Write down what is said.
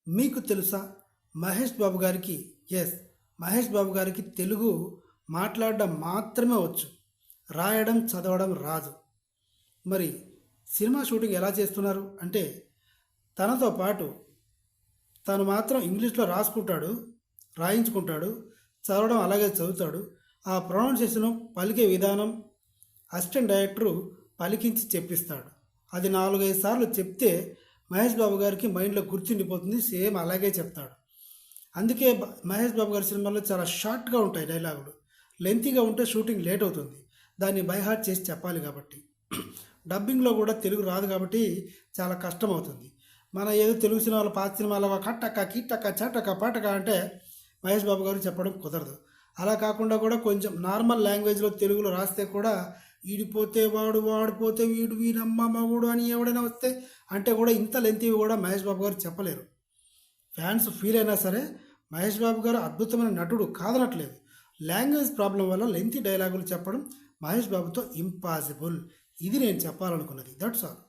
మీకు తెలుసా మహేష్ బాబు గారికి ఎస్ మహేష్ బాబు గారికి తెలుగు మాట్లాడడం మాత్రమే వచ్చు, రాయడం చదవడం రాదు. మరి సినిమా షూటింగ్ ఎలా చేస్తున్నారు అంటే తనతో పాటు తను మాత్రం ఇంగ్లీష్లో రాసుకుంటాడు, రాయించుకుంటాడు, చదవడం అలాగే చదువుతాడు. ఆ ప్రొనౌన్సియేషను పలికే విధానం అసిస్టెంట్ డైరెక్టరు పలికించి చెప్పిస్తాడు. అది 4-5 సార్లు చెప్తే మహేష్ బాబు గారికి మైండ్లో గుర్తుండిపోతుంది. సేమ్ అలాగే చెప్తాడు. అందుకే మహేష్ బాబు గారి సినిమాల్లో చాలా షార్ట్గా ఉంటాయి డైలాగులు. లెంతీగా ఉంటే షూటింగ్ లేట్ అవుతుంది. దాన్ని బైహార్ట్ చేసి చెప్పాలి కాబట్టి. డబ్బింగ్లో కూడా తెలుగు రాదు కాబట్టి చాలా కష్టం అవుతుంది. మన ఏదో తెలుగు సినిమాలో పాత సినిమాలో కట్టక కీటక చటక పాటక అంటే మహేష్ బాబు గారు చెప్పడం కుదరదు. అలా కాకుండా కూడా కొంచెం నార్మల్ లాంగ్వేజ్లో తెలుగులో రాస్తే కూడా ఈడిపోతే వాడు, వాడిపోతే వీడు, వీరమ్మ మగుడు అని ఎవడైనా వస్తే అంటే కూడా ఇంత లెంతీవి కూడా మహేష్ బాబు గారు చెప్పలేరు. ఫ్యాన్స్ ఫీల్ అయినా సరే మహేష్ బాబు గారు అద్భుతమైన నటుడు కాదనట్లేదు. లాంగ్వేజ్ ప్రాబ్లం వల్ల లెంతీ డైలాగులు చెప్పడం మహేష్ బాబుతో ఇంపాసిబుల్. ఇది నేను చెప్పాలనుకున్నది. That's all.